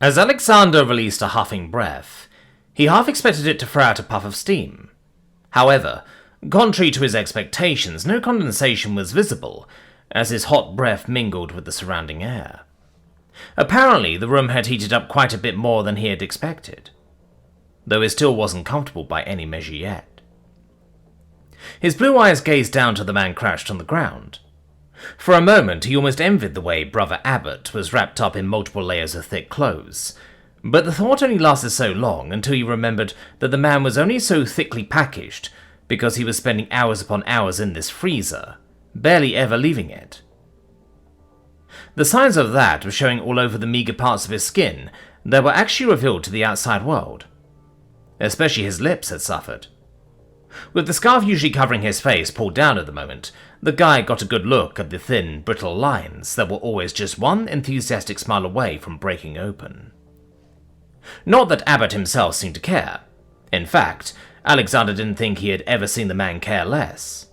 As Alexander released a huffing breath, he half expected it to throw out a puff of steam. However, contrary to his expectations, no condensation was visible, as his hot breath mingled with the surrounding air. Apparently, the room had heated up quite a bit more than he had expected, though it still wasn't comfortable by any measure yet. His blue eyes gazed down to the man crouched on the ground. For a moment, he almost envied the way Brother Abbott was wrapped up in multiple layers of thick clothes, but the thought only lasted so long until he remembered that the man was only so thickly packaged because he was spending hours upon hours in this freezer, barely ever leaving it. The signs of that were showing all over the meager parts of his skin that were actually revealed to the outside world. Especially his lips had suffered. With the scarf usually covering his face pulled down at the moment, the guy got a good look at the thin, brittle lines that were always just one enthusiastic smile away from breaking open. Not that Abbott himself seemed to care. In fact, Alexander didn't think he had ever seen the man care less.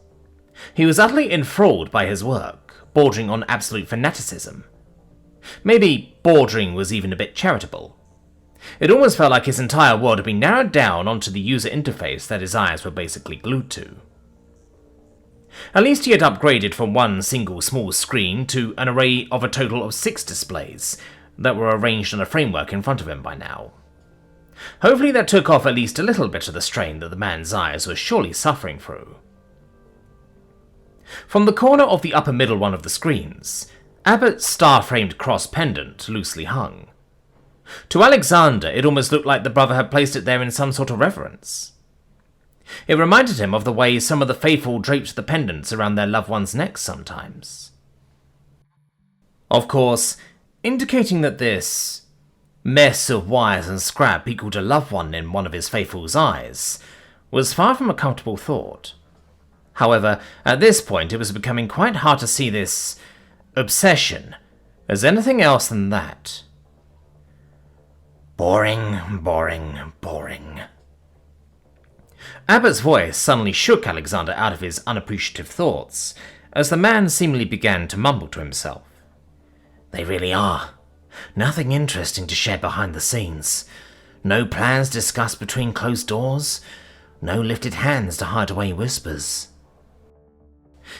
He was utterly enthralled by his work, bordering on absolute fanaticism. Maybe bordering was even a bit charitable. It almost felt like his entire world had been narrowed down onto the user interface that his eyes were basically glued to. At least he had upgraded from one single small screen to an array of a total of 6 displays that were arranged on a framework in front of him by now. Hopefully that took off at least a little bit of the strain that the man's eyes were surely suffering through. From the corner of the upper middle one of the screens, Abbott's star-framed cross pendant loosely hung. To Alexander, it almost looked like the brother had placed it there in some sort of reverence. It reminded him of the way some of the faithful draped the pendants around their loved ones' necks sometimes. Of course, indicating that this mess of wires and scrap equaled a loved one in one of his faithful's eyes was far from a comfortable thought. However, at this point it was becoming quite hard to see this obsession as anything else than that. Boring, boring, boring. Abbott's voice suddenly shook Alexander out of his unappreciative thoughts, as the man seemingly began to mumble to himself. They really are. Nothing interesting to share behind the scenes. No plans discussed between closed doors. No lifted hands to hide away whispers.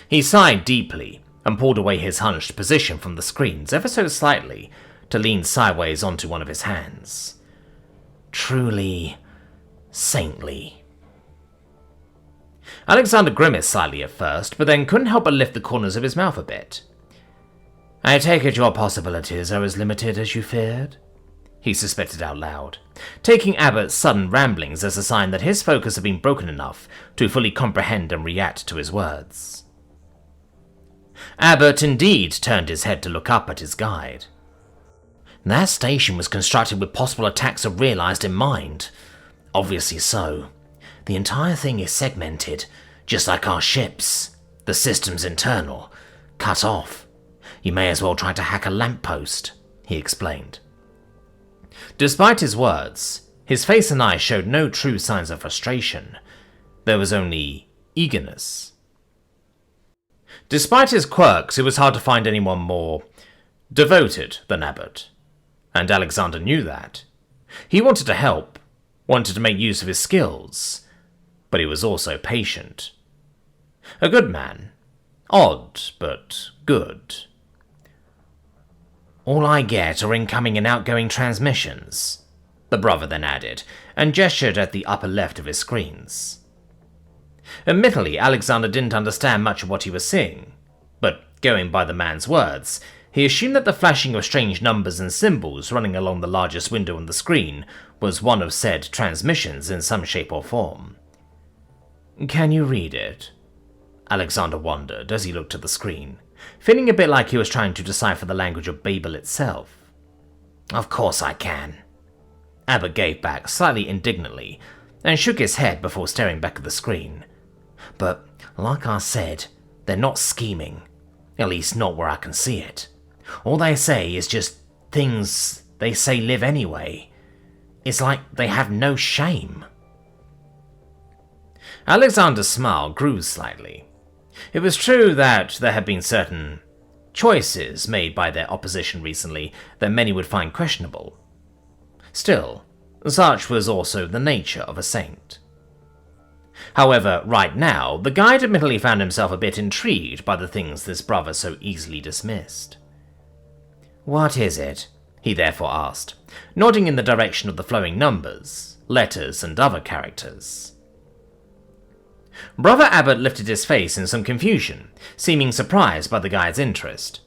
He sighed deeply and pulled away his hunched position from the screens ever so slightly to lean sideways onto one of his hands. Truly saintly. Alexander grimaced slightly at first, but then couldn't help but lift the corners of his mouth a bit. I take it your possibilities are as limited as you feared? He suspected out loud, taking Abbott's sudden ramblings as a sign that his focus had been broken enough to fully comprehend and react to his words. Abbott indeed turned his head to look up at his guide. That station was constructed with possible attacks are realized in mind. Obviously so. The entire thing is segmented, just like our ships. The system's internal. Cut off. You may as well try to hack a lamppost, he explained. Despite his words, his face and eyes showed no true signs of frustration. There was only eagerness. Despite his quirks, it was hard to find anyone more devoted than Abbott, and Alexander knew that. He wanted to help, wanted to make use of his skills, but he was also patient. A good man. Odd, but good. All I get are incoming and outgoing transmissions, the brother then added, and gestured at the upper left of his screens. Admittedly, Alexander didn't understand much of what he was seeing, but going by the man's words, he assumed that the flashing of strange numbers and symbols running along the largest window on the screen was one of said transmissions in some shape or form. Can you read it? Alexander wondered as he looked at the screen, feeling a bit like he was trying to decipher the language of Babel itself. Of course I can. Abbott gave back slightly indignantly and shook his head before staring back at the screen. But, like I said, they're not scheming. At least not where I can see it. All they say is just things they say live anyway. It's like they have no shame. Alexander's smile grew slightly. It was true that there had been certain choices made by their opposition recently that many would find questionable. Still, such was also the nature of a saint. However, right now, the guide admittedly found himself a bit intrigued by the things this brother so easily dismissed. "What is it?" he therefore asked, nodding in the direction of the flowing numbers, letters, and other characters. Brother Abbott lifted his face in some confusion, seeming surprised by the guide's interest.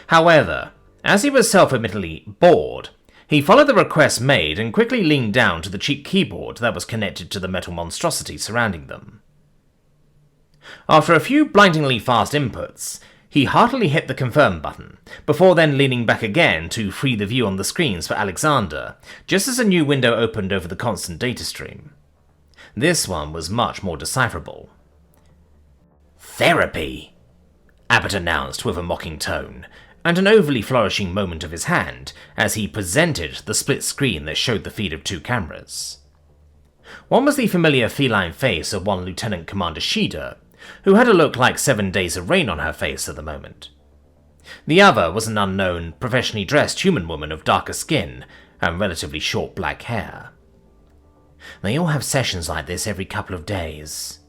However, as he was self-admittedly bored, he followed the request made and quickly leaned down to the cheap keyboard that was connected to the metal monstrosity surrounding them. After a few blindingly fast inputs, he heartily hit the confirm button, before then leaning back again to free the view on the screens for Alexander, just as a new window opened over the constant data stream. This one was much more decipherable. "Therapy," Abbott announced with a mocking tone, and an overly flourishing moment of his hand as he presented the split screen that showed the feed of two cameras. One was the familiar feline face of one Lieutenant Commander Shida, who had a look like 7 days of rain on her face at the moment. The other was an unknown, professionally dressed human woman of darker skin and relatively short black hair. "They all have sessions like this every couple of days,"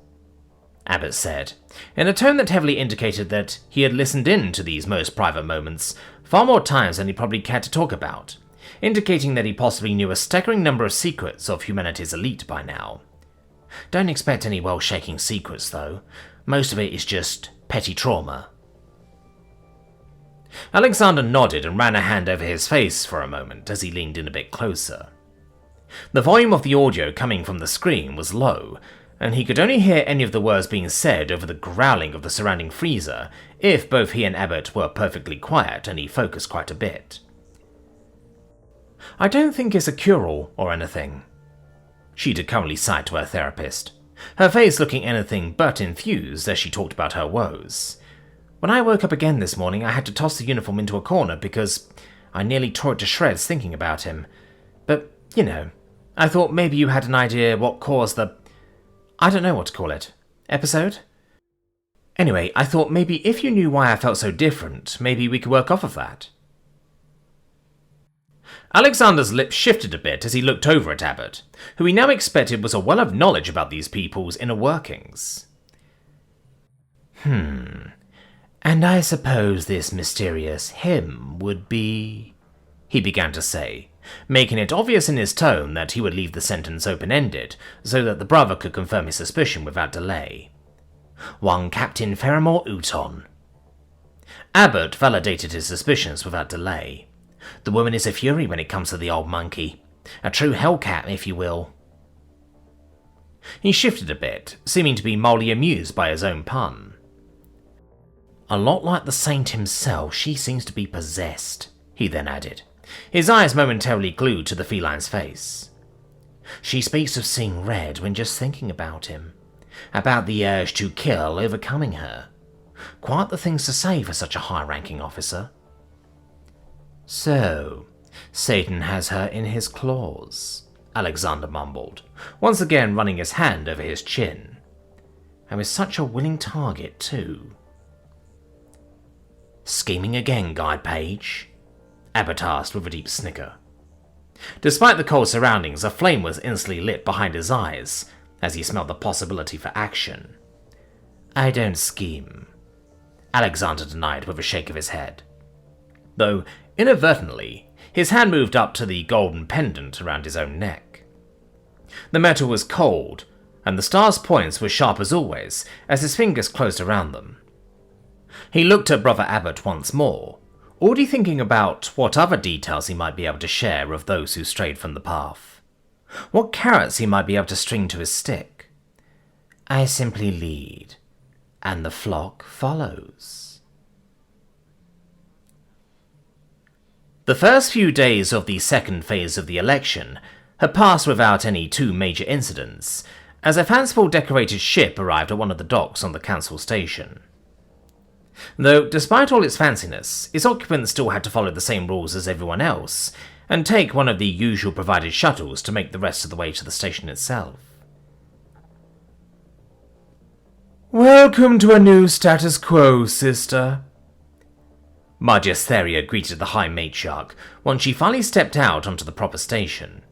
Abbott said, in a tone that heavily indicated that he had listened in to these most private moments far more times than he probably cared to talk about, indicating that he possibly knew a staggering number of secrets of humanity's elite by now. "Don't expect any well-shaking secrets, though. Most of it is just petty trauma." Alexander nodded and ran a hand over his face for a moment as he leaned in a bit closer. The volume of the audio coming from the screen was low, and he could only hear any of the words being said over the growling of the surrounding freezer if both he and Abbott were perfectly quiet and he focused quite a bit. "I don't think it's a cure-all or anything," She'd currently sighed to her therapist, her face looking anything but enthused as she talked about her woes. "When I woke up again this morning, I had to toss the uniform into a corner because I nearly tore it to shreds thinking about him. But, you know, I thought maybe you had an idea what caused the... I don't know what to call it. Episode? Anyway, I thought maybe if you knew why I felt so different, maybe we could work off of that." Alexander's lips shifted a bit as he looked over at Abbott, who he now expected was a well of knowledge about these people's inner workings. And I suppose this mysterious him would be... he began to say, making it obvious in his tone that he would leave the sentence open-ended so that the brother could confirm his suspicion without delay. "One Captain Ferrimore Uton." Abbott validated his suspicions without delay. "The woman is a fury when it comes to the old monkey. A true hellcat, if you will." He shifted a bit, seeming to be mildly amused by his own pun. "A lot like the saint himself, she seems to be possessed," he then added, his eyes momentarily glued to the feline's face. "She speaks of seeing red when just thinking about him, about the urge to kill overcoming her. Quite the things to say for such a high-ranking officer." "So, Satan has her in his claws," Alexander mumbled, once again running his hand over his chin. "And with such a willing target, too." "Scheming again, Guide Page?" Abbott asked with a deep snicker. Despite the cold surroundings, a flame was instantly lit behind his eyes as he smelled the possibility for action. "I don't scheme," Alexander denied with a shake of his head. Though, inadvertently, his hand moved up to the golden pendant around his own neck. The metal was cold, and the star's points were sharp as always as his fingers closed around them. He looked at Brother Abbott once more, already thinking about what other details he might be able to share of those who strayed from the path. What carrots he might be able to string to his stick. "I simply lead, and the flock follows." The first few days of the second phase of the election had passed without any too major incidents, as a fanciful decorated ship arrived at one of the docks on the council station. Though, despite all its fanciness, its occupants still had to follow the same rules as everyone else, and take one of the usual provided shuttles to make the rest of the way to the station itself. "Welcome to a new status quo, sister," Magistheria greeted the High Matriarch once she finally stepped out onto the proper station.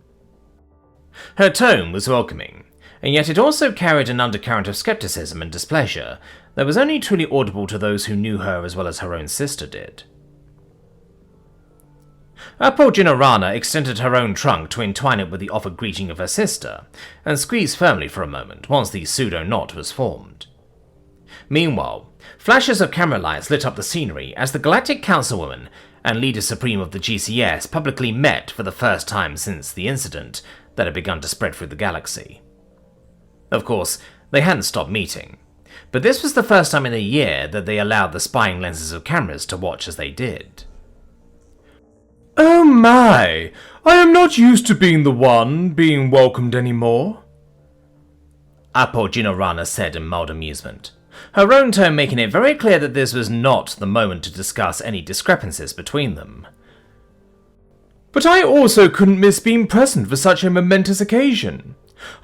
Her tone was welcoming, and yet it also carried an undercurrent of skepticism and displeasure that was only truly audible to those who knew her as well as her own sister did. Upholding extended her own trunk to entwine it with the offered greeting of her sister, and squeezed firmly for a moment once the pseudo-knot was formed. Meanwhile, flashes of camera lights lit up the scenery as the Galactic Councilwoman and Leader Supreme of the GCS publicly met for the first time since the incident that had begun to spread through the galaxy. Of course, they hadn't stopped meeting, but this was the first time in a year that they allowed the spying lenses of cameras to watch as they did. "Oh my! I am not used to being the one being welcomed anymore," Upholding said in mild amusement, her own tone making it very clear that this was not the moment to discuss any discrepancies between them. "But I also couldn't miss being present for such a momentous occasion.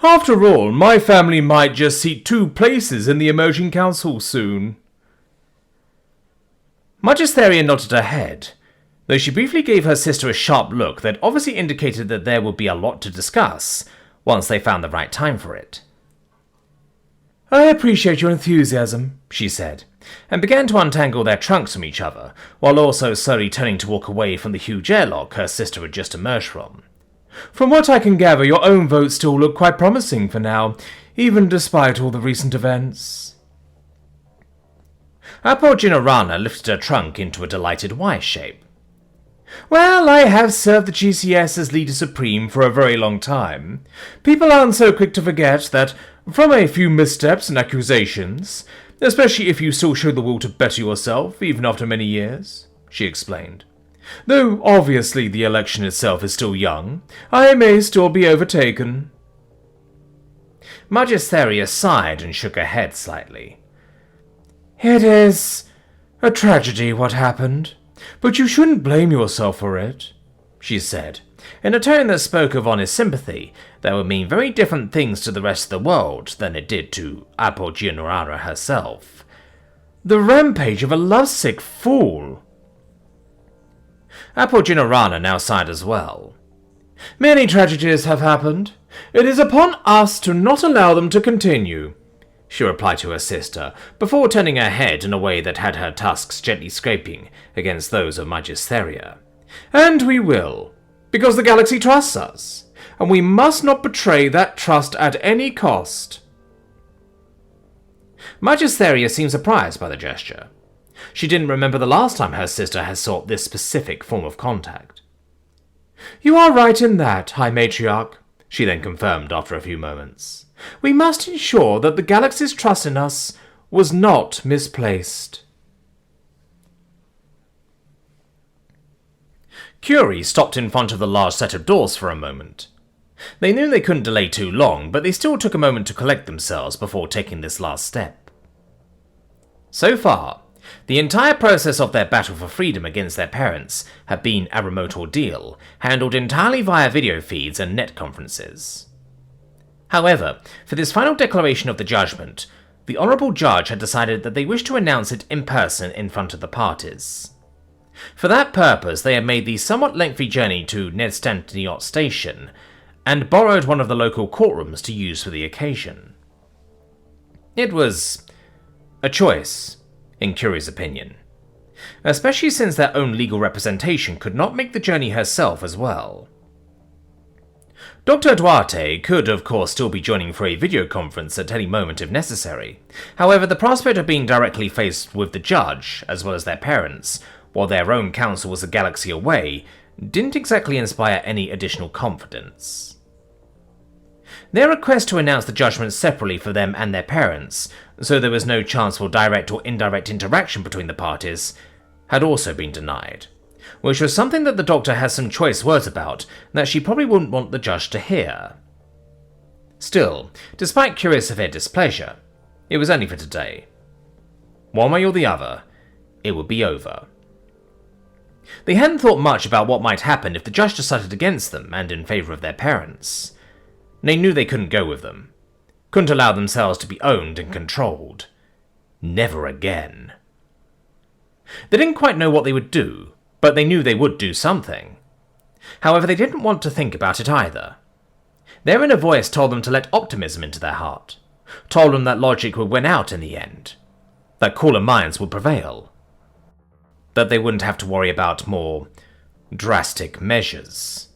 After all, my family might just seat 2 places in the emerging council soon." Magistheria nodded her head, though she briefly gave her sister a sharp look that obviously indicated that there would be a lot to discuss once they found the right time for it. "I appreciate your enthusiasm," she said, and began to untangle their trunks from each other, while also slowly turning to walk away from the huge airlock her sister had just emerged from. "From what I can gather, your own votes still look quite promising for now, even despite all the recent events." Upholding lifted her trunk into a delighted Y shape. "Well, I have served the GCS as Leader Supreme for a very long time. People aren't so quick to forget that, from a few missteps and accusations, especially if you still show the will to better yourself even after many years," she explained. "Though obviously the election itself is still young, I may still be overtaken." Magistheria sighed and shook her head slightly. "It is a tragedy what happened, but you shouldn't blame yourself for it," she said, in a tone that spoke of honest sympathy that would mean very different things to the rest of the world than it did to Upholding herself. "The rampage of a lovesick fool." Upholding now sighed as well. "Many tragedies have happened. It is upon us to not allow them to continue," she replied to her sister, before turning her head in a way that had her tusks gently scraping against those of Magistheria. "And we will, because the galaxy trusts us, and we must not betray that trust at any cost." Magistheria seemed surprised by the gesture. She didn't remember the last time her sister had sought this specific form of contact. "You are right in that, High Matriarch," she then confirmed after a few moments. "We must ensure that the galaxy's trust in us was not misplaced." Curi stopped in front of the large set of doors for a moment. They knew they couldn't delay too long, but they still took a moment to collect themselves before taking this last step. So far, the entire process of their battle for freedom against their parents had been a remote ordeal, handled entirely via video feeds and net conferences. However, for this final declaration of the judgment, the Honourable Judge had decided that they wished to announce it in person in front of the parties. For that purpose, they had made the somewhat lengthy journey to Net Narrator station, and borrowed one of the local courtrooms to use for the occasion. It was a choice, in Curi's opinion, especially since their own legal representation could not make the journey herself as well. Dr. Duarte could, of course, still be joining for a video conference at any moment if necessary. However, the prospect of being directly faced with the judge, as well as their parents, while their own counsel was a galaxy away, didn't exactly inspire any additional confidence. Their request to announce the judgment separately for them and their parents, so there was no chance for direct or indirect interaction between the parties, had also been denied, which was something that the Doctor has some choice words about that she probably wouldn't want the judge to hear. Still, despite Curi's severe displeasure, it was only for today. One way or the other, it would be over. They hadn't thought much about what might happen if the judge decided against them and in favour of their parents. They knew they couldn't go with them. Couldn't allow themselves to be owned and controlled. Never again. They didn't quite know what they would do, but they knew they would do something. However, they didn't want to think about it either. Their inner voice told them to let optimism into their heart, told them that logic would win out in the end, that cooler minds would prevail, that they wouldn't have to worry about more drastic measures.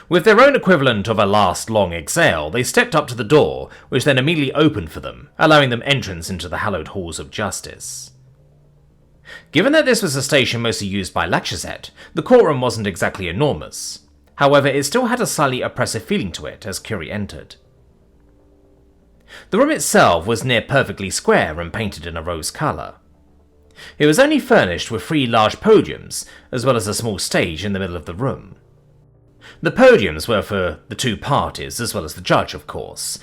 With their own equivalent of a last long exhale, they stepped up to the door, which then immediately opened for them, allowing them entrance into the hallowed halls of justice. Given that this was a station mostly used by Lakshazet, the courtroom wasn't exactly enormous. However, it still had a slightly oppressive feeling to it as Curi entered. The room itself was near perfectly square and painted in a rose colour. It was only furnished with 3 large podiums, as well as a small stage in the middle of the room. The podiums were for the 2 parties, as well as the judge, of course,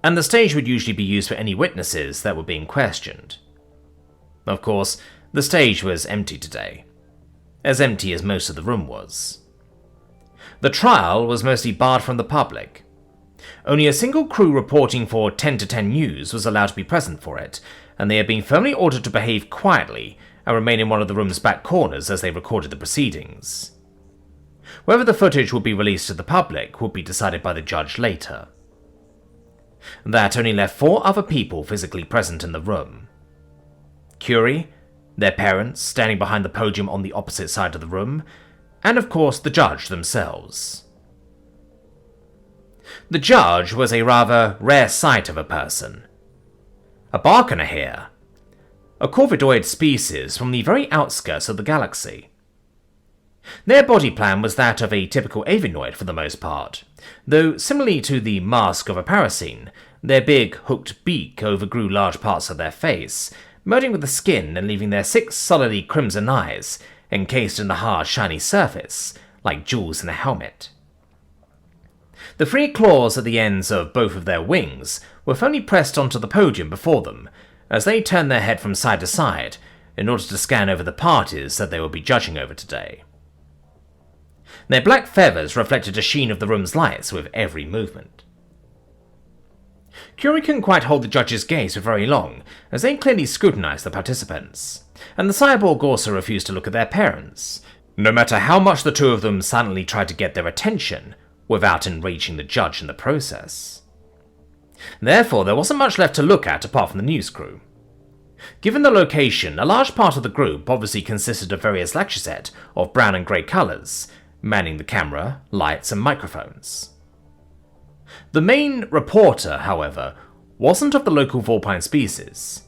and the stage would usually be used for any witnesses that were being questioned. Of course, the stage was empty today, as empty as most of the room was. The trial was mostly barred from the public. Only a single crew reporting for 10 to 10 News was allowed to be present for it, and they had been firmly ordered to behave quietly and remain in one of the room's back corners as they recorded the proceedings. Whether the footage would be released to the public would be decided by the judge later. That only left 4 other people physically present in the room. Curi, their parents standing behind the podium on the opposite side of the room, and of course the judge themselves. The judge was a rather rare sight of a person. A Barkanahir, a corvidoid species from the very outskirts of the galaxy. Their body plan was that of a typical avianoid for the most part, though similarly to the mask of a parasine, their big, hooked beak overgrew large parts of their face, merging with the skin and leaving their 6 solidly crimson eyes encased in the hard, shiny surface, like jewels in a helmet. The 3 claws at the ends of both of their wings were firmly pressed onto the podium before them, as they turned their head from side to side in order to scan over the parties that they would be judging over today. Their black feathers reflected a sheen of the room's lights with every movement. Curi couldn't quite hold the judge's gaze for very long, as they clearly scrutinized the participants, and the cyborg also refused to look at their parents, no matter how much the 2 of them silently tried to get their attention, without enraging the judge in the process. Therefore, there wasn't much left to look at apart from the news crew. Given the location, a large part of the group obviously consisted of various Lakshazet of brown and grey colours, manning the camera, lights and microphones. The main reporter, however, wasn't of the local Vulpine species.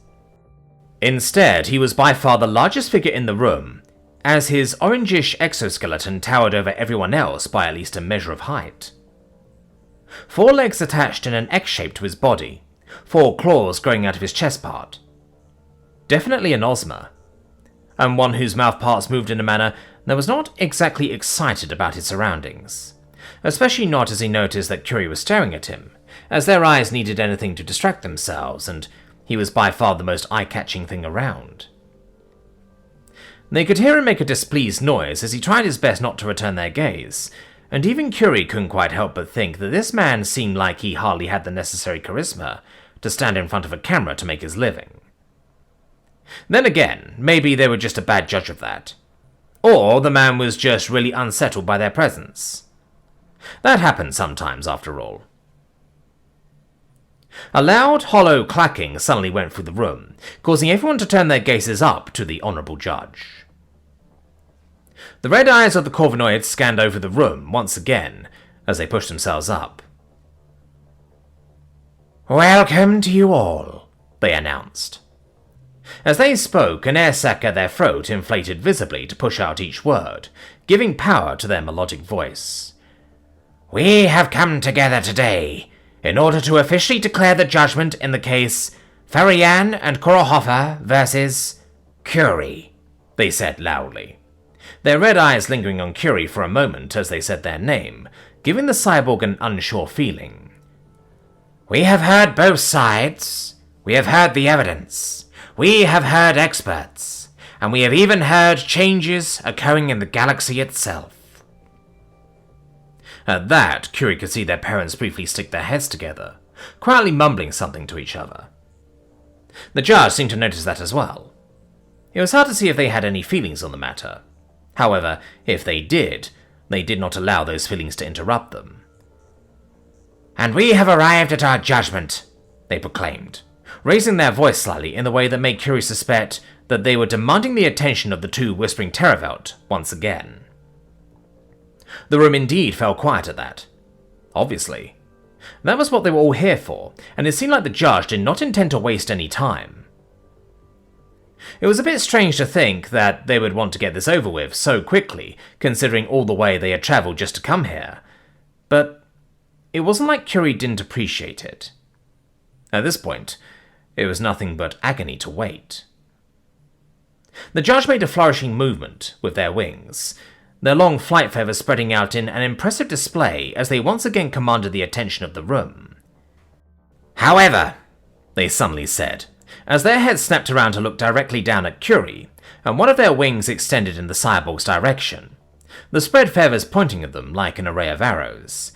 Instead, he was by far the largest figure in the room, as his orangish exoskeleton towered over everyone else by at least a measure of height. 4 legs attached in an X shape to his body, 4 claws growing out of his chest part. Definitely an Ozma, and one whose mouth parts moved in a manner that was not exactly excited about his surroundings, especially not as he noticed that Curi was staring at him, as their eyes needed anything to distract themselves, and he was by far the most eye-catching thing around. They could hear him make a displeased noise as he tried his best not to return their gaze, and even Curi couldn't quite help but think that this man seemed like he hardly had the necessary charisma to stand in front of a camera to make his living. Then again, maybe they were just a bad judge of that. Or the man was just really unsettled by their presence. That happens sometimes, after all. A loud, hollow clacking suddenly went through the room, causing everyone to turn their gazes up to the honourable judge. The red eyes of the Corvinoids scanned over the room once again as they pushed themselves up. "Welcome to you all," they announced. As they spoke, an air sac at their throat inflated visibly to push out each word, giving power to their melodic voice. "We have come together today in order to officially declare the judgment in the case Farian and Korohofa versus Curi," they said loudly, their red eyes lingering on Curi for a moment as they said their name, giving the cyborg an unsure feeling. "We have heard both sides. We have heard the evidence. We have heard experts. And we have even heard changes occurring in the galaxy itself." At that, Curi could see their parents briefly stick their heads together, quietly mumbling something to each other. The judge seemed to notice that as well. It was hard to see if they had any feelings on the matter. However, if they did not allow those feelings to interrupt them. "And we have arrived at our judgment," they proclaimed, raising their voice slightly in the way that made Curi suspect that they were demanding the attention of the two whispering Terravelt once again. The room indeed fell quiet at that. Obviously. That was what they were all here for, and it seemed like the judge did not intend to waste any time. It was a bit strange to think that they would want to get this over with so quickly, considering all the way they had travelled just to come here. But it wasn't like Curi didn't appreciate it. At this point, it was nothing but agony to wait. The judge made a flourishing movement with their wings, their long flight feathers spreading out in an impressive display as they once again commanded the attention of the room. "However," they suddenly said, as their heads snapped around to look directly down at Curi, and one of their wings extended in the cyborg's direction, the spread feathers pointing at them like an array of arrows.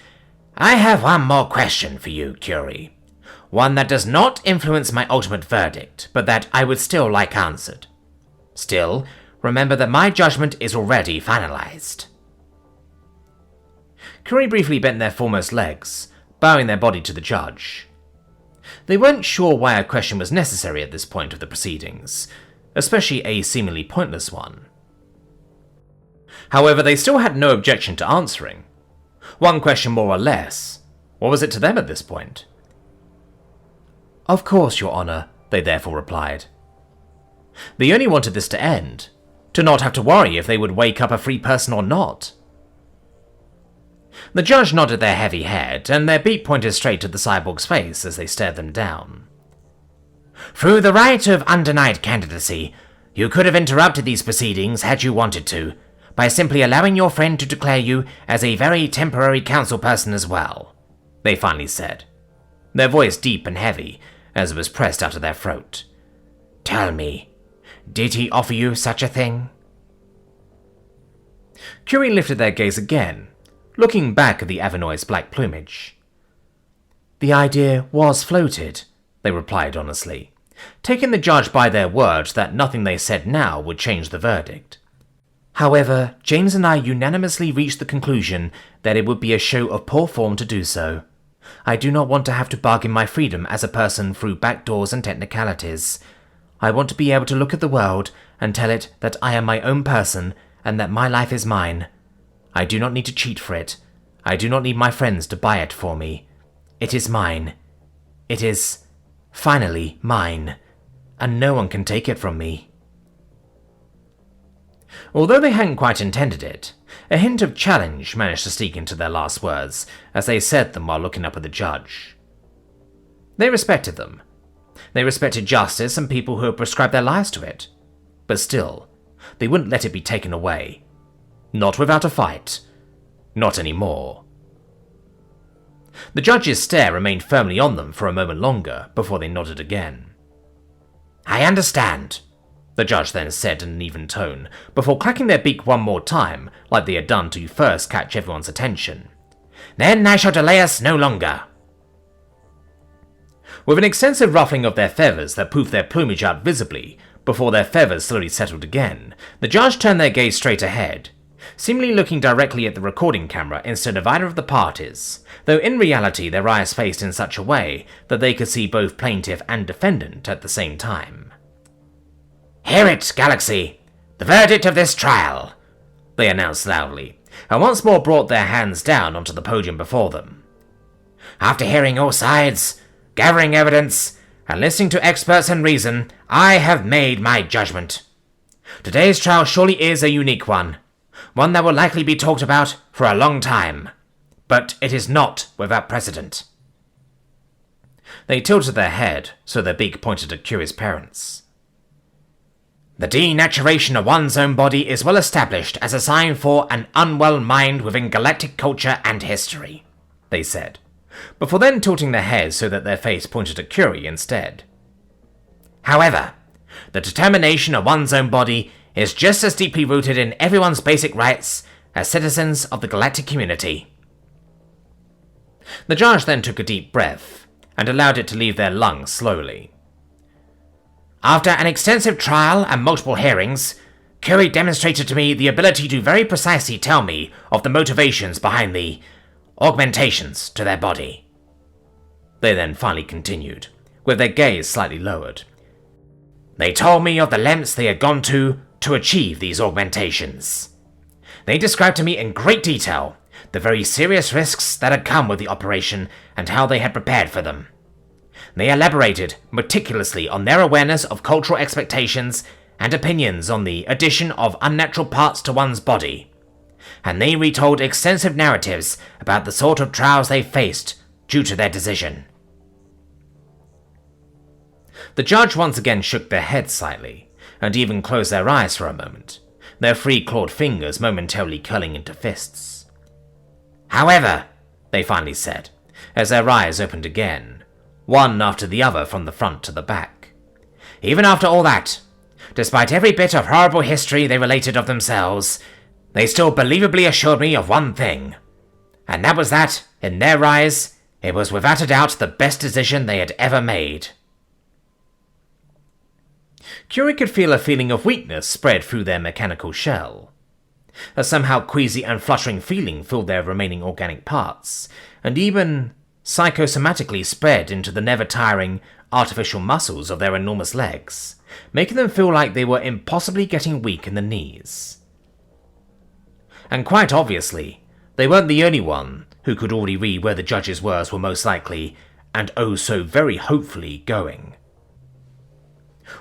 "I have one more question for you, Curi. One that does not influence my ultimate verdict, but that I would still like answered. Still, remember that my judgment is already finalized." Curi briefly bent their foremost legs, bowing their body to the judge. They weren't sure why a question was necessary at this point of the proceedings, especially a seemingly pointless one. However, they still had no objection to answering. One question more or less. What was it to them at this point? "Of course, Your Honor," they therefore replied. They only wanted this to end, to not have to worry if they would wake up a free person or not. The judge nodded their heavy head, and their beak pointed straight to the cyborg's face as they stared them down. "Through the right of undenied candidacy, you could have interrupted these proceedings had you wanted to, by simply allowing your friend to declare you as a very temporary council person as well," they finally said, their voice deep and heavy as it was pressed out of their throat. "Tell me, did he offer you such a thing?" Curi lifted their gaze again, looking back at the Avinoi's black plumage. "The idea was floated," they replied honestly, taking the judge by their word that nothing they said now would change the verdict. "However, James and I unanimously reached the conclusion that it would be a show of poor form to do so. I do not want to have to bargain my freedom as a person through back doors and technicalities. I want to be able to look at the world and tell it that I am my own person and that my life is mine. I do not need to cheat for it. I do not need my friends to buy it for me. It is mine. It is, finally, mine, and no one can take it from me." Although they hadn't quite intended it, a hint of challenge managed to sneak into their last words as they said them while looking up at the judge. They respected them. They respected justice and people who had prescribed their lives to it. But still, they wouldn't let it be taken away. Not without a fight. Not anymore. The judge's stare remained firmly on them for a moment longer before they nodded again. "I understand," the judge then said in an even tone, before cracking their beak one more time, like they had done to first catch everyone's attention. "Then I shall delay us no longer." With an extensive ruffling of their feathers that poofed their plumage out visibly, before their feathers slowly settled again, the judge turned their gaze straight ahead, seemingly looking directly at the recording camera instead of either of the parties, though in reality their eyes faced in such a way that they could see both plaintiff and defendant at the same time. "Hear it, Galaxy! The verdict of this trial!" they announced loudly, and once more brought their hands down onto the podium before them. "After hearing all sides, gathering evidence, and listening to experts and reason, I have made my judgment. Today's trial surely is a unique one that will likely be talked about for a long time, but it is not without precedent." They tilted their head so their beak pointed at Curi's parents. "The denaturation of one's own body is well established as a sign for an unwell mind within galactic culture and history," they said, before then tilting their heads so that their face pointed at Curi instead. "However, the determination of one's own body is just as deeply rooted in everyone's basic rights as citizens of the galactic community." The judge then took a deep breath and allowed it to leave their lungs slowly. After an extensive trial and multiple hearings, Curi demonstrated to me the ability to very precisely tell me of the motivations behind the augmentations to their body. They then finally continued, with their gaze slightly lowered. They told me of the lengths they had gone to achieve these augmentations. They described to me in great detail the very serious risks that had come with the operation and how they had prepared for them. They elaborated meticulously on their awareness of cultural expectations and opinions on the addition of unnatural parts to one's body, and they retold extensive narratives about the sort of trials they faced due to their decision. The judge once again shook their heads slightly, and even closed their eyes for a moment, their free clawed fingers momentarily curling into fists. However, they finally said, as their eyes opened again, one after the other from the front to the back. Even after all that, despite every bit of horrible history they related of themselves, they still believably assured me of one thing, and that was that, in their eyes, it was without a doubt the best decision they had ever made. Curi could feel a feeling of weakness spread through their mechanical shell. A somehow queasy and fluttering feeling filled their remaining organic parts, and even psychosomatically spread into the never-tiring, artificial muscles of their enormous legs, making them feel like they were impossibly getting weak in the knees. And quite obviously, they weren't the only one who could already read where the judge's words were most likely, and oh so very hopefully, going.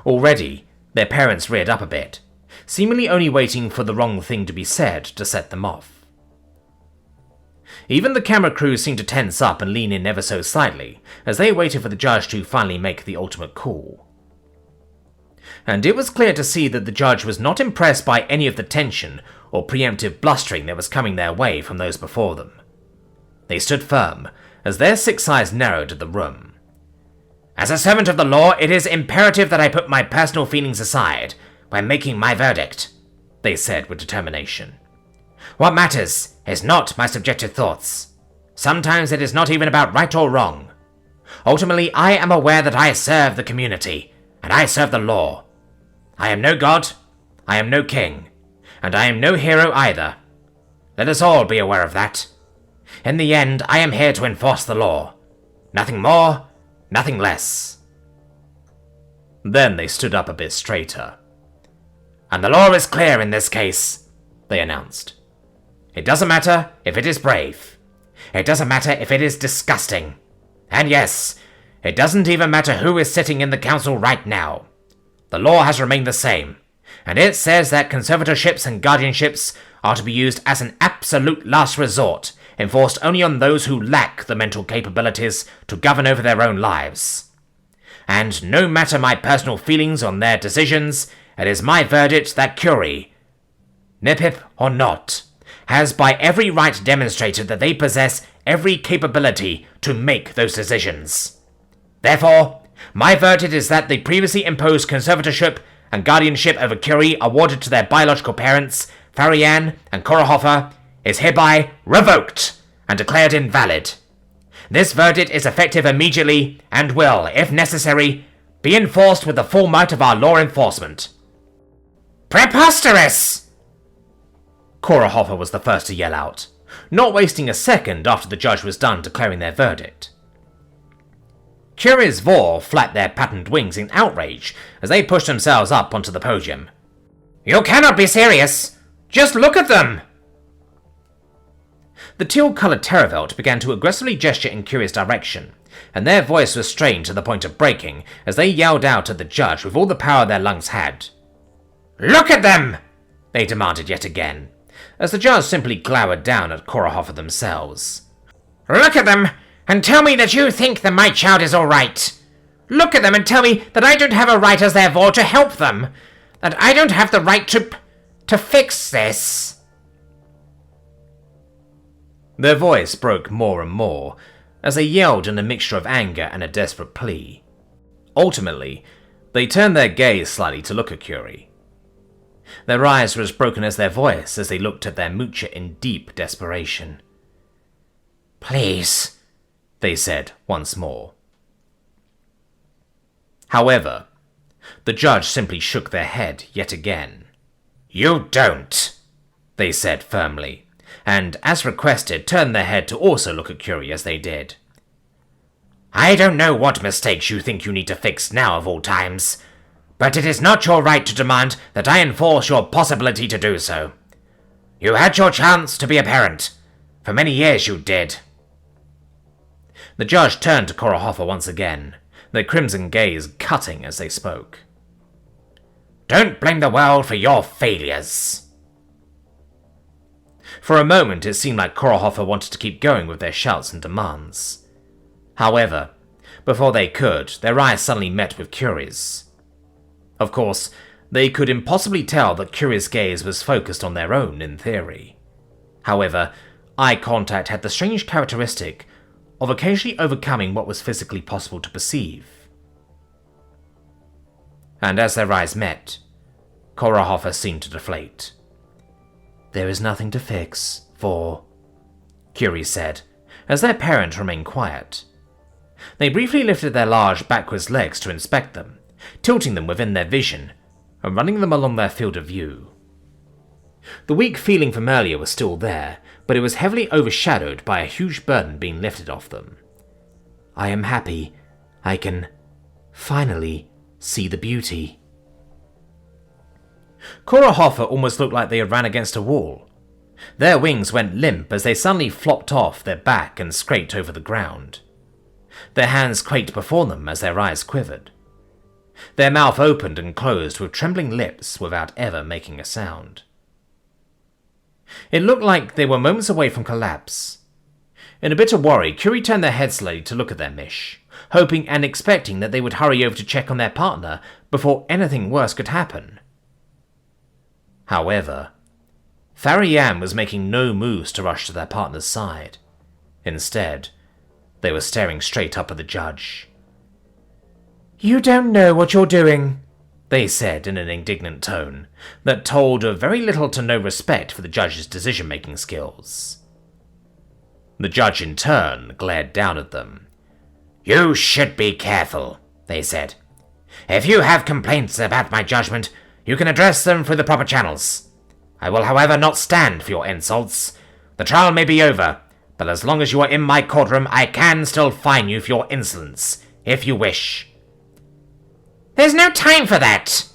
Already, their parents reared up a bit, seemingly only waiting for the wrong thing to be said to set them off. Even the camera crew seemed to tense up and lean in ever so slightly, as they waited for the judge to finally make the ultimate call. And it was clear to see that the judge was not impressed by any of the tension or preemptive blustering that was coming their way from those before them. They stood firm, as their six eyes narrowed at the room. As a servant of the law, it is imperative that I put my personal feelings aside when making my verdict, they said with determination. What matters is not my subjective thoughts. Sometimes it is not even about right or wrong. Ultimately, I am aware that I serve the community, and I serve the law. I am no god, I am no king, and I am no hero either. Let us all be aware of that. In the end, I am here to enforce the law. Nothing more, nothing less. Then they stood up a bit straighter. And the law is clear in this case, they announced. It doesn't matter if it is brave. It doesn't matter if it is disgusting. And yes, it doesn't even matter who is sitting in the council right now. The law has remained the same, and it says that conservatorships and guardianships are to be used as an absolute last resort, enforced only on those who lack the mental capabilities to govern over their own lives. And no matter my personal feelings on their decisions, it is my verdict that Curi, Nipip or not, has by every right demonstrated that they possess every capability to make those decisions. Therefore, my verdict is that the previously imposed conservatorship and guardianship over Curi awarded to their biological parents, Farian and Korahoffer, is hereby revoked and declared invalid. This verdict is effective immediately and will, if necessary, be enforced with the full might of our law enforcement. Preposterous! Korahoffer was the first to yell out, not wasting a second after the judge was done declaring their verdict. Curi's Vor flapped their patent wings in outrage as they pushed themselves up onto the podium. You cannot be serious! Just look at them! The teal-coloured Terravelt began to aggressively gesture in Curi's direction, and their voice was strained to the point of breaking as they yelled out at the judge with all the power their lungs had. Look at them! They demanded yet again, as the judge simply glowered down at Korahoffer themselves. Look at them, and tell me that you think that my child is alright. Look at them and tell me that I don't have a right as their Vor to help them, that I don't have the right to fix this. Their voice broke more and more, as they yelled in a mixture of anger and a desperate plea. Ultimately, they turned their gaze slightly to look at Curi. Their eyes were as broken as their voice as they looked at their moocher in deep desperation. Please, they said once more. However, The judge simply shook their head yet again. "You don't," they said firmly, and, as requested, turned their head to also look at Curi as they did. "I don't know what mistakes you think you need to fix now of all times, but it is not your right to demand that I enforce your possibility to do so. You had your chance to be a parent. For many years you did." The judge turned to Korohofa once again, their crimson gaze cutting as they spoke. "Don't blame the world for your failures." For a moment it seemed like Korohofa wanted to keep going with their shouts and demands. However, before they could, their eyes suddenly met with Curi's. Of course, they could impossibly tell that Curi's gaze was focused on their own in theory. However, eye contact had the strange characteristic of occasionally overcoming what was physically possible to perceive. And as their eyes met, Korohofa seemed to deflate. "There is nothing to fix, Curi said, as their parent remained quiet. They briefly lifted their large backwards legs to inspect them, tilting them within their vision and running them along their field of view. The weak feeling from earlier was still there, but it was heavily overshadowed by a huge burden being lifted off them. "I am happy. I can finally see the beauty." Korohofa almost looked like they had ran against a wall. Their wings went limp as they suddenly flopped off their back and scraped over the ground. Their hands quaked before them as their eyes quivered. Their mouth opened and closed with trembling lips without ever making a sound. It looked like they were moments away from collapse. In a bit of worry, Curi turned their heads slowly to look at their mish, hoping and expecting that they would hurry over to check on their partner before anything worse could happen. However, Farian was making no moves to rush to their partner's side. Instead, they were staring straight up at the judge. "You don't know what you're doing," they said in an indignant tone that told of very little to no respect for the judge's decision-making skills. The judge in turn glared down at them. "You should be careful," they said. "If you have complaints about my judgment, you can address them through the proper channels. I will, however, not stand for your insults. The trial may be over, but as long as you are in my courtroom, I can still fine you for your insolence, if you wish." "There's no time for that,"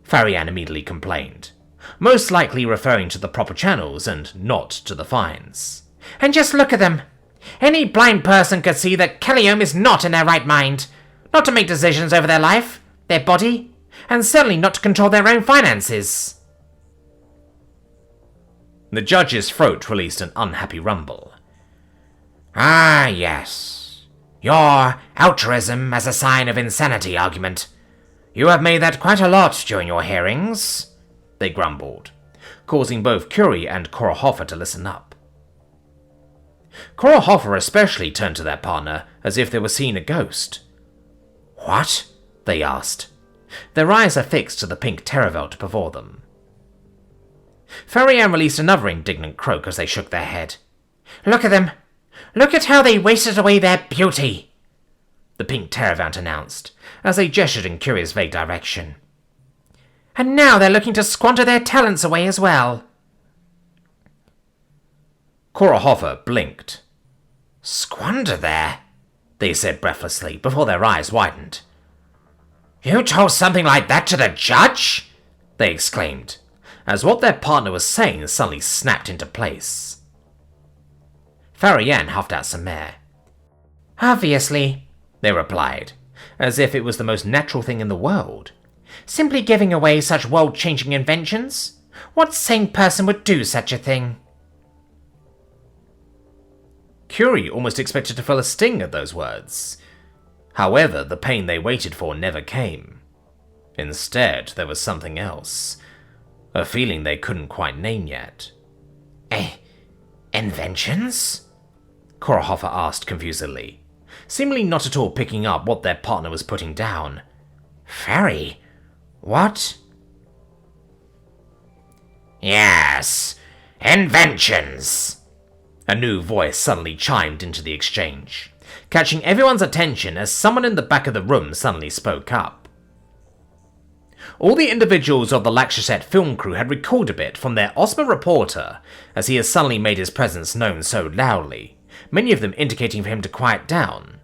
Farian immediately complained, most likely referring to the proper channels and not to the fines. "And just look at them. Any blind person could see that Kellium is not in their right mind, not to make decisions over their life, their body, and certainly not to control their own finances." The judge's throat released an unhappy rumble. "Ah, yes. Your altruism as a sign of insanity argument. You have made that quite a lot during your hearings," they grumbled, causing both Curi and Korohofa to listen up. Korohofa especially turned to their partner as if they were seeing a ghost. "What?" they asked, their eyes affixed to the pink terravelt before them. Farian released another indignant croak as they shook their head. "Look at them! Look at how they wasted away their beauty!" the pink terravant announced, as they gestured in Curi's vague direction. "And now they're looking to squander their talents away as well." Korohofa blinked. "Squander they said breathlessly, before their eyes widened. "You told something like that to the judge?" they exclaimed, as what their partner was saying suddenly snapped into place. Farian huffed out some air. "Obviously," they replied, as if it was the most natural thing in the world. "Simply giving away such world-changing inventions? What sane person would do such a thing?" Curi almost expected to feel a sting at those words. However, the pain they waited for never came. Instead, there was something else. A feeling they couldn't quite name yet. Inventions?" Korohofa asked confusedly, seemingly not at all picking up what their partner was putting down. "Fairy? What?" "Yes, inventions!" A new voice suddenly chimed into the exchange, catching everyone's attention as someone in the back of the room suddenly spoke up. All the individuals of the Lakshashet film crew had recoiled a bit from their Ozma reporter, as he has suddenly made his presence known so loudly, many of them indicating for him to quiet down.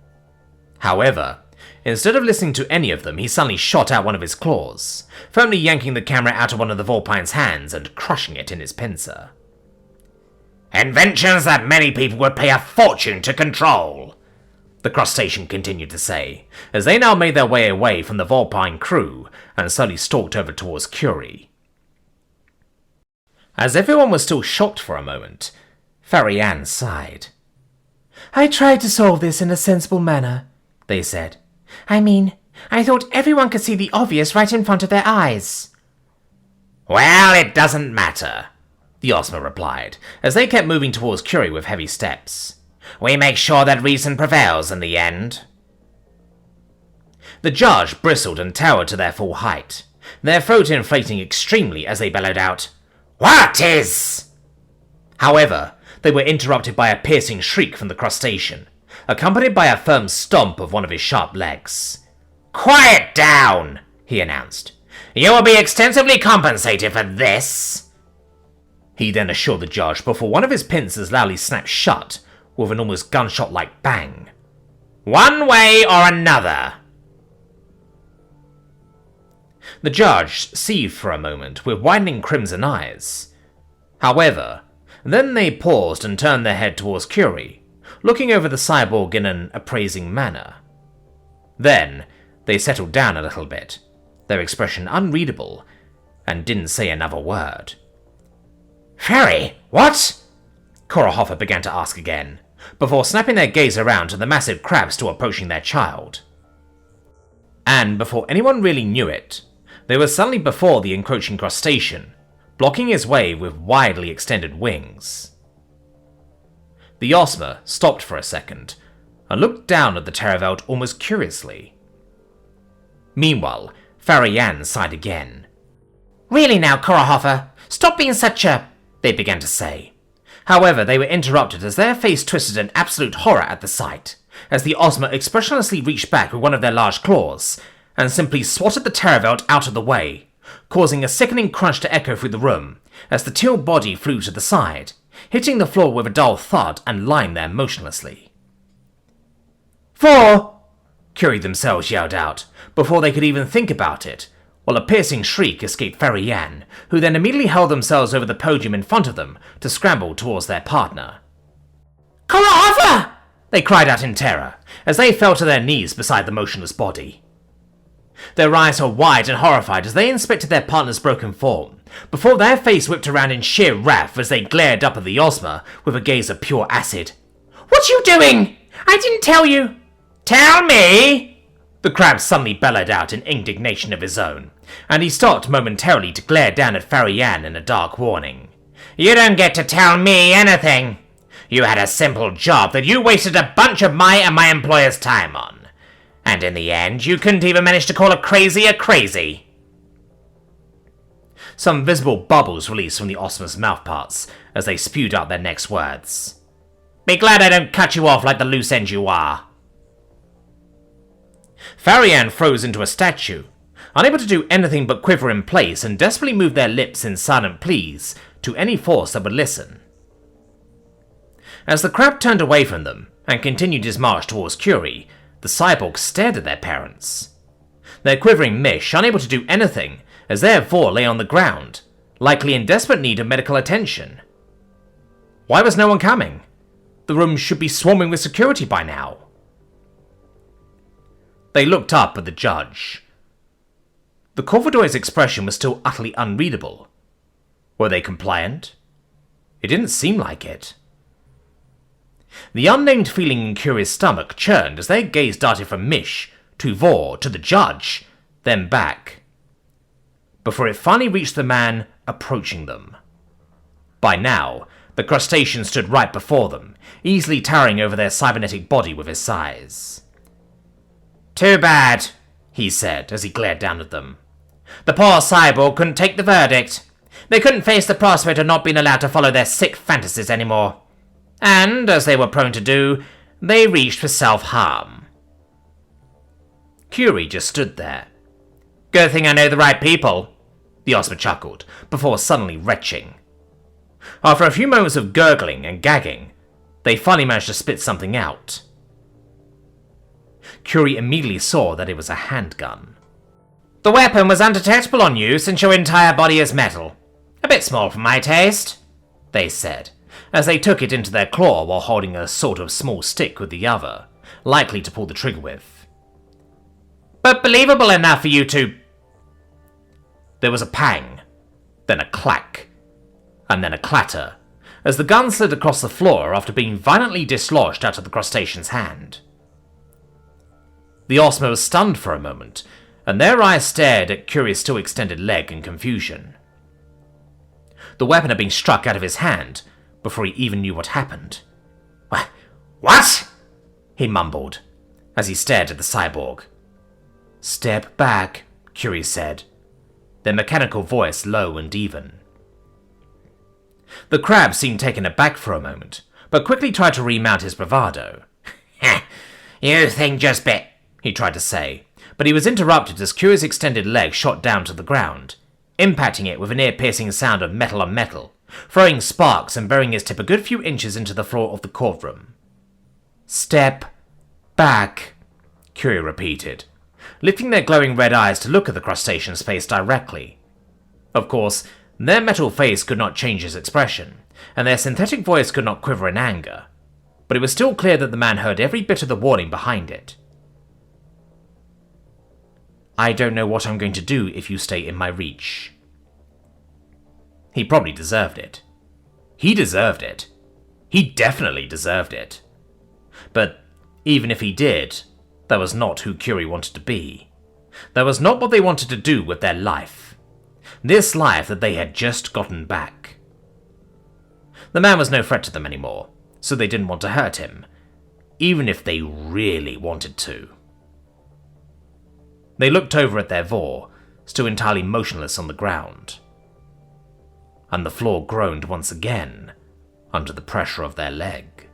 However, instead of listening to any of them, he suddenly shot out one of his claws, firmly yanking the camera out of one of the Vulpine's hands and crushing it in his pincer. "Inventions that many people would pay a fortune to control," the crustacean continued to say, as they now made their way away from the Vulpine crew and slowly stalked over towards Curi. As everyone was still shocked for a moment, Farian sighed. "I tried to solve this in a sensible manner," they said. "I mean, I thought everyone could see the obvious right in front of their eyes." "Well, it doesn't matter," the Ozma replied, as they kept moving towards Curi with heavy steps. "We make sure that reason prevails in the end." The judge bristled and towered to their full height, their throat inflating extremely as they bellowed out, "What is?" However, they were interrupted by a piercing shriek from the crustacean, accompanied by a firm stomp of one of his sharp legs. "Quiet down," he announced. "You will be extensively compensated for this," he then assured the judge before one of his pincers loudly snapped shut with an almost gunshot-like bang. "One way or another." The judge seethed for a moment with widening crimson eyes. However, then they paused and turned their head towards Curi, looking over the cyborg in an appraising manner. Then, they settled down a little bit, their expression unreadable, and didn't say another word. "Ferry, what?" Korohofer began to ask again, before snapping their gaze around to the massive crab still approaching their child. And before anyone really knew it, they were suddenly before the encroaching crustacean, blocking his way with widely extended wings. The Ozma stopped for a second, and looked down at the Terravelt almost curiously. Meanwhile, Farian sighed again. "Really now, Korohofer, stop being such a..." they began to say. However, they were interrupted as their face twisted in absolute horror at the sight, as the Ozma expressionlessly reached back with one of their large claws, and simply swatted the Terravelt out of the way, causing a sickening crunch to echo through the room, as the teal body flew to the side, hitting the floor with a dull thud and lying there motionlessly. "For!" Curi themselves yelled out, before they could even think about it, while a piercing shriek escaped Farian, who then immediately held themselves over the podium in front of them to scramble towards their partner. "Korohofer!" they cried out in terror, as they fell to their knees beside the motionless body. Their eyes were wide and horrified as they inspected their partner's broken form, before their face whipped around in sheer wrath as they glared up at the Ozma with a gaze of pure acid. "What you doing? I didn't tell you." "Tell me!" the crab suddenly bellowed out in indignation of his own, and he stopped momentarily to glare down at Farian in a dark warning. "You don't get to tell me anything. You had a simple job that you wasted a bunch of my and my employer's time on. And in the end, you couldn't even manage to call a crazy. Some visible bubbles released from the Ozma's mouthparts as they spewed out their next words. "Be glad I don't cut you off like the loose end you are." Farian froze into a statue, unable to do anything but quiver in place and desperately move their lips in silent pleas to any force that would listen. As the crab turned away from them and continued his march towards Curi, the cyborgs stared at their parents. Their quivering mish, unable to do anything, as their vor lay on the ground, likely in desperate need of medical attention. Why was no one coming? The room should be swarming with security by now. They looked up at the judge. The Corvodoy's expression was still utterly unreadable. Were they compliant? It didn't seem like it. The unnamed feeling in Curi's stomach churned as their gaze darted from Mish to Vor to the judge, then back, before it finally reached the man approaching them. By now, the crustacean stood right before them, easily towering over their cybernetic body with his size. "Too bad," he said as he glared down at them. "The poor cyborg couldn't take the verdict. They couldn't face the prospect of not being allowed to follow their sick fantasies anymore. And, as they were prone to do, they reached for self-harm." Curi just stood there. Good thing I know the right people, the ostler chuckled, before suddenly retching. After a few moments of gurgling and gagging, they finally managed to spit something out. Curi immediately saw that it was a handgun. The weapon was undetectable on you since your entire body is metal. A bit small for my taste, they said, as they took it into their claw while holding a sort of small stick with the other, likely to pull the trigger with. But believable enough for you to... There was a pang, then a clack, and then a clatter, as the gun slid across the floor after being violently dislodged out of the crustacean's hand. The Osmo was stunned for a moment, and their eyes stared at Curi's still extended leg in confusion. The weapon had been struck out of his hand before he even knew what happened. What? He mumbled, as he stared at the cyborg. Step back, Curi said, their mechanical voice low and even. The crab seemed taken aback for a moment, but quickly tried to remount his bravado. You think just bit, he tried to say, but he was interrupted as Curi's extended leg shot down to the ground, impacting it with an ear-piercing sound of metal on metal, throwing sparks and burying his tip a good few inches into the floor of the courtroom. Step back, Curi repeated, lifting their glowing red eyes to look at the crustacean's face directly. Of course, their metal face could not change his expression, and their synthetic voice could not quiver in anger, but it was still clear that the man heard every bit of the warning behind it. I don't know what I'm going to do if you stay in my reach. He probably deserved it. He deserved it. He definitely deserved it. But even if he did, that was not who Curi wanted to be. That was not what they wanted to do with their life. This life that they had just gotten back. The man was no threat to them anymore, so they didn't want to hurt him, even if they really wanted to. They looked over at their Vor, still entirely motionless on the ground. And the floor groaned once again under the pressure of their leg.